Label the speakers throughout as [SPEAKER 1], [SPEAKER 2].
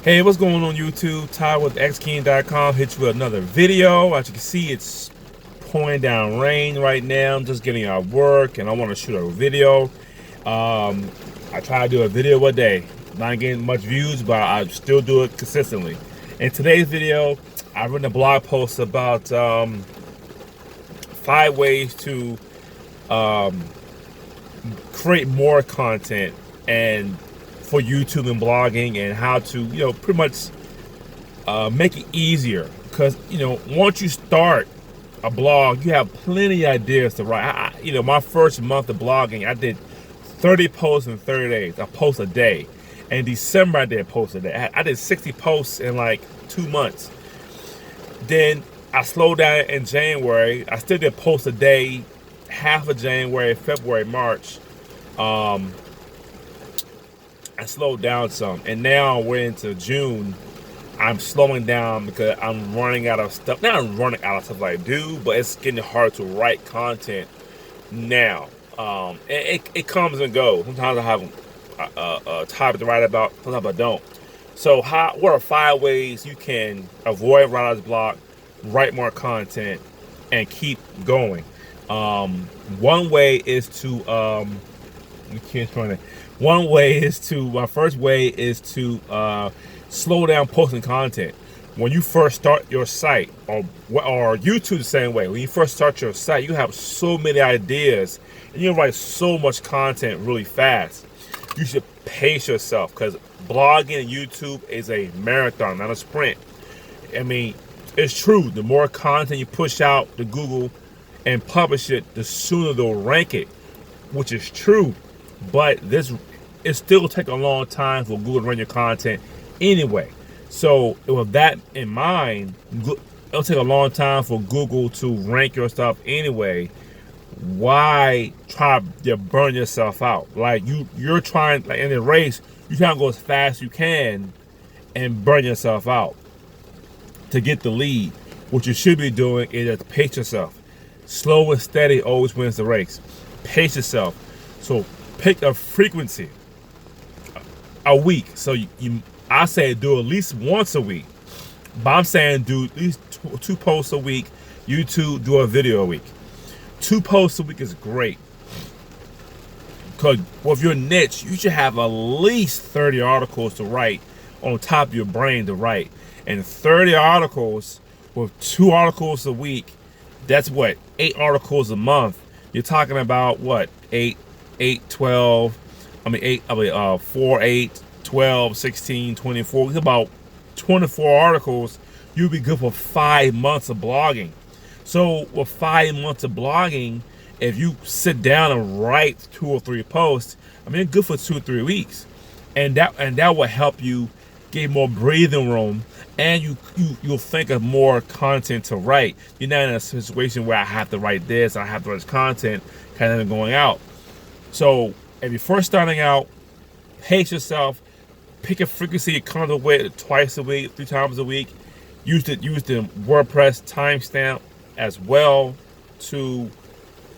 [SPEAKER 1] Hey, what's going on YouTube? Ty with xking.com hit you with another video. As you can see, it's pouring down rain right now. I'm just getting out of work and I want to shoot a video. I try to do a video a day. Not getting much views, but I still do it consistently. In today's video, I've written a blog post about 5 ways to create more content and for YouTube and blogging, and how to pretty much make it easier, because once you start a blog you have plenty of ideas to write. My first month of blogging I did 30 posts in 30 days. I post a day. In December I did a post a day. I did 60 posts in like 2 months. Then I slowed down in January. I still did post a day half of January, February, March. I slowed down some, and now we're into June. I'm slowing down because I'm running out of stuff. Not I'm running out of stuff I do, but it's getting hard to write content now. It comes and goes. Sometimes I have a topic to write about, sometimes I don't. So what are 5 ways you can avoid writer's block, write more content, and keep going? One way is to my first way is to slow down posting content. When you first start your site, or YouTube the same way, when you first start your site, you have so many ideas and you write so much content really fast. You should pace yourself, because blogging and YouTube is a marathon, not a sprint. I mean, it's true. The more content you push out to Google and publish it, the sooner they'll rank it, which is true. But it still take a long time for Google to run your content anyway. So with that in mind, it'll take a long time for Google to rank your stuff anyway. Why try to burn yourself out? Like you're trying, like in a race, you trying to go as fast as you can and burn yourself out to get the lead. What you should be doing is to pace yourself. Slow and steady always wins the race. Pace yourself. So pick a frequency a week. So I say do at least once a week, but I'm saying do at least 2 posts a week. YouTube, do a video a week. 2 posts a week is great, because with your niche you should have at least 30 articles to write on top of your brain to write. And 30 articles with 2 articles a week, that's what, 8 articles a month. You're talking about what, 4, 8, 12, 16, 24. It's about 24 articles. You'll be good for 5 months of blogging. So with 5 months of blogging, if you sit down and write 2 or 3 posts, I mean, good for 2 or 3 weeks, and that will help you get more breathing room, and you'll think of more content to write. You're not in a situation where I have to write this, I have to write this content kind of going out. So if you're first starting out, pace yourself. Pick a frequency you're comfortable with, twice a week, 3 times a week. Use the WordPress timestamp as well to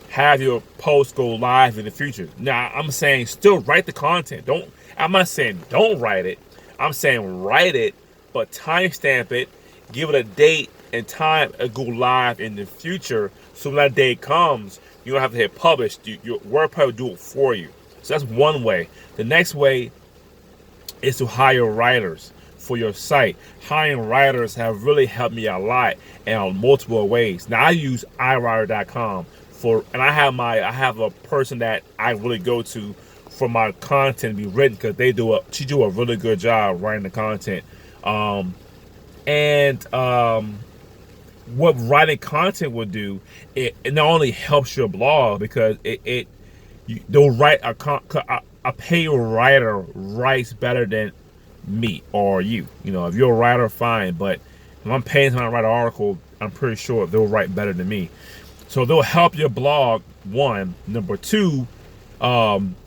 [SPEAKER 1] have your post go live in the future. Now, I'm saying still write the content. I'm not saying don't write it. I'm saying write it, but timestamp it. Give it a date and time to go live in the future. So when that day comes, you don't have to hit publish. Your WordPress will do it for you. So that's one way. The next way is to hire writers for your site. Hiring writers have really helped me a lot in multiple ways. Now I use iWriter.com and I have a person that I really go to for my content to be written, because she do a really good job writing the content. What writing content will do, it not only helps your blog, because they'll write a paid writer writes better than me or you. If you're a writer, fine, but if I'm paying someone to write an article, I'm pretty sure they'll write better than me. So they'll help your blog, one. Number 2,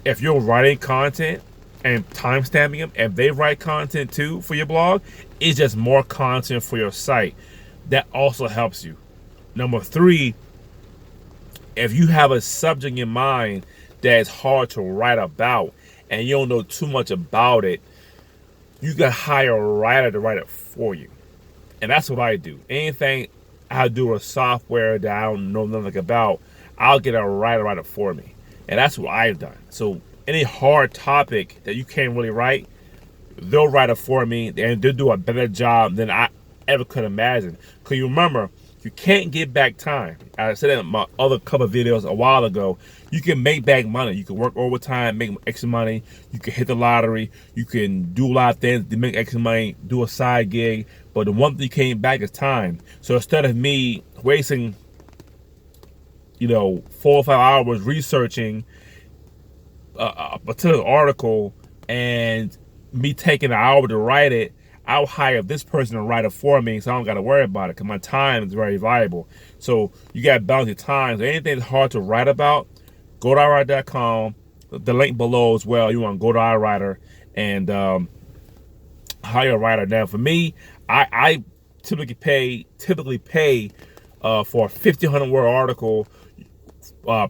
[SPEAKER 1] if you're writing content and timestamping them, if they write content too for your blog, it's just more content for your site. That also helps you. Number 3, if you have a subject in mind that is hard to write about and you don't know too much about it, you can hire a writer to write it for you. And that's what I do. Anything I do with software that I don't know nothing about, I'll get a writer to write it for me. And that's what I've done. So any hard topic that you can't really write, they'll write it for me, and they'll do a better job than I ever could imagine. Because you remember, you can't get back time. I said that in my other couple of videos a while ago. You can make back money. You can work overtime, make extra money. You can hit the lottery. You can do a lot of things to make extra money, do a side gig. But the one thing you can't back is time. So instead of me wasting, 4 or 5 hours researching a particular article and me taking an hour to write it, I'll hire this person to write it for me, so I don't got to worry about it, because my time is very valuable. So you got to balance your time. So anything that's hard to write about, go to iWriter.com. The link below as well. You want to go to iWriter and hire a writer. Now, for me, I typically pay for a 1,500 word article.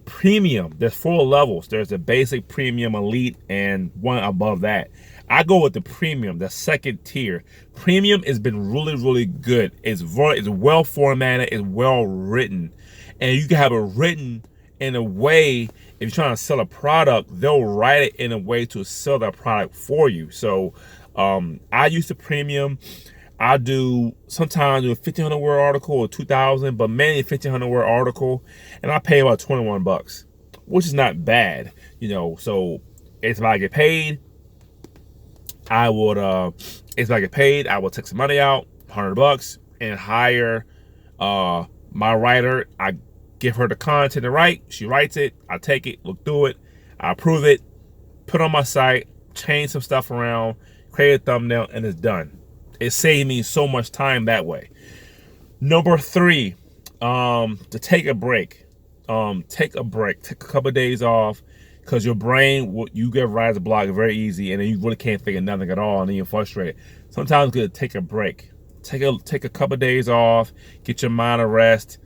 [SPEAKER 1] Premium. There's 4 levels. There's the basic, premium, elite, and one above that. I go with the premium, the second tier. Premium has been really, really good. It's well formatted, it's well written, and you can have it written in a way. If you're trying to sell a product, they'll write it in a way to sell that product for you. So I use the premium. I do sometimes do a 1,500 word article or 2,000, but mainly a 1,500 word article, and I pay about $21, which is not bad, So if I get paid, I would take some money out, $100, and hire my writer. I give her the content to write. She writes it. I take it, look through it, I approve it, put it on my site, change some stuff around, create a thumbnail, and it's done. It saved me so much time that way. Number 3, to take a break. Take a couple of days off, because your brain, you get writer's block very easy, and then you really can't think of nothing at all, and then you're frustrated. Sometimes it's good to take a break. Take a couple of days off, get your mind a rest,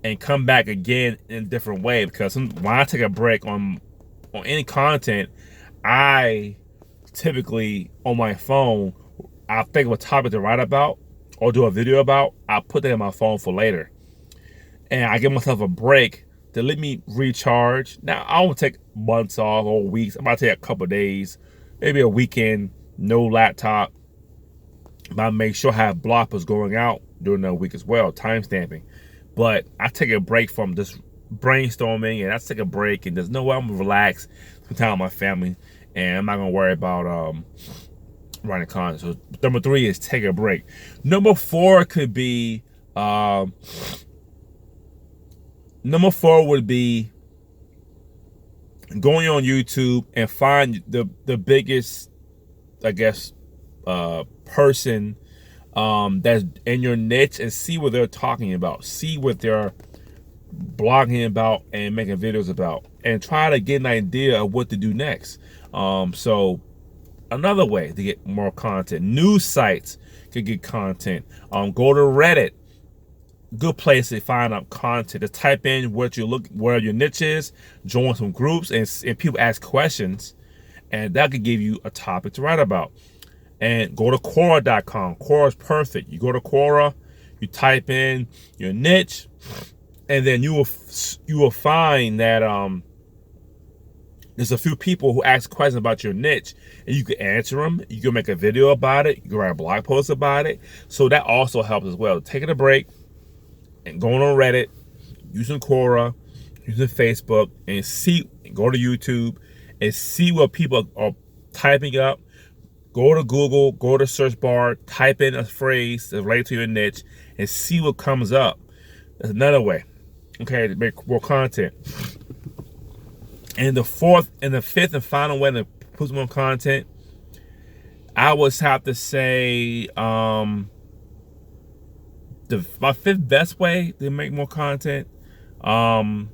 [SPEAKER 1] and come back again in a different way. Because when I take a break on any content, I typically, on my phone, I'll think of a topic to write about or do a video about. I'll put that in my phone for later. And I give myself a break to let me recharge. Now, I won't take months off or weeks. I'm about to take a couple of days, maybe a weekend, no laptop. But I make sure I have blockers going out during that week as well, time-stamping. But I take a break from just brainstorming, and I take a break, and there's no way I'm going to relax, spend time with my family, and I'm not going to worry about writing content. So number 3 is take a break. Number 4 could be number 4 would be going on YouTube and find the biggest, I guess, person that's in your niche, and see what they're talking about, see what they're blogging about and making videos about, and try to get an idea of what to do next. So another way to get more content. News sites could get content. Go to Reddit. Good place to find out content. To type in where your niche is, join some groups, and people ask questions, and that could give you a topic to write about. And go to Quora.com. Quora is perfect. You go to Quora, you type in your niche, and then you will find that there's a few people who ask questions about your niche, and you can answer them. You can make a video about it. You can write a blog post about it. So that also helps as well. Taking a break and going on Reddit, using Quora, using Facebook, and go to YouTube and see what people are typing up. Go to Google, go to search bar, type in a phrase that relates to your niche, and see what comes up. That's another way, okay, to make more content. And the 5th and final way to put more content, I would have to say my 5th best way to make more content. I'm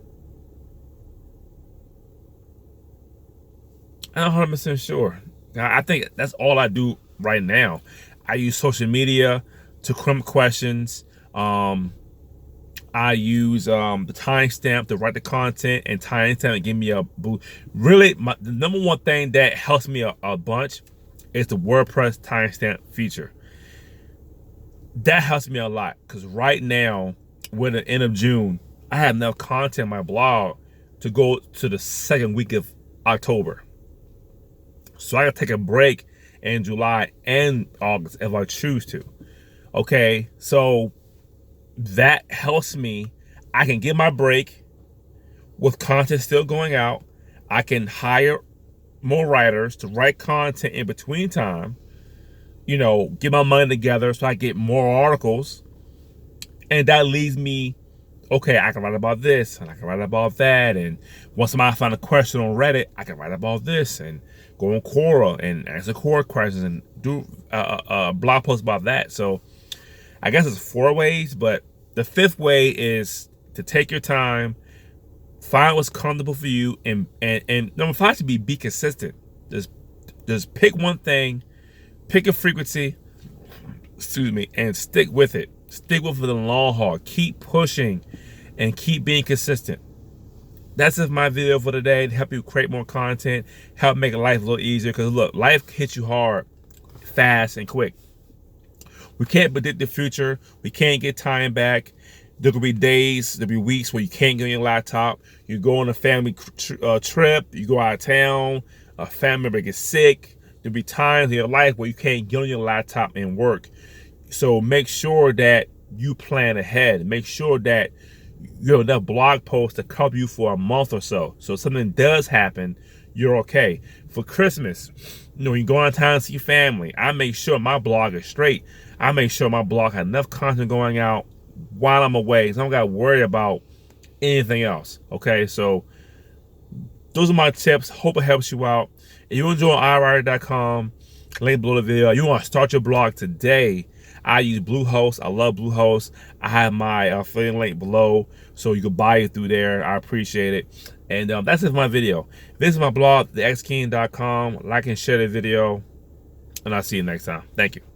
[SPEAKER 1] not 100% sure. I think that's all I do right now. I use social media to come questions. I use the timestamp to write the content, and timestamp to give me a boost. Really, the number one thing that helps me a bunch is the WordPress timestamp feature. That helps me a lot because right now, we're at the end of June, I have enough content on my blog to go to the second week of October. So I gotta take a break in July and August if I choose to. Okay, so that helps me. I can get my break with content still going out. I can hire more writers to write content in between time. You know, get my money together so I get more articles. And that leaves me, okay, I can write about this and I can write about that. And once somebody find a question on Reddit, I can write about this and go on Quora and answer Quora questions and do a blog post about that. So I guess it's 4 ways, but the 5th way is to take your time, find what's comfortable for you, and number 5 should be consistent. Just pick one thing, pick a frequency, and stick with it. Stick with it for the long haul. Keep pushing and keep being consistent. That's just my video for today to help you create more content, help make life a little easier. Because look, life hits you hard, fast, and quick. We can't predict the future. We can't get time back. There could be days, there'll be weeks where you can't get on your laptop. You go on a family trip, you go out of town, a family member gets sick. There'll be times in your life where you can't get on your laptop and work. So make sure that you plan ahead. Make sure that you have enough blog posts to cover you for a month or so. So if something does happen, you're okay. For Christmas, you know, when you go out of town to see your family, I make sure my blog is straight. I make sure my blog has enough content going out while I'm away, so I don't got to worry about anything else. Okay, so those are my tips. Hope it helps you out. If you enjoy iWriter.com, link below the video. You want to start your blog today, I use Bluehost. I love Bluehost. I have my affiliate link below, so you can buy it through there. I appreciate it. And that's it for my video. Visit my blog, thexking.com. Like and share the video, and I'll see you next time. Thank you.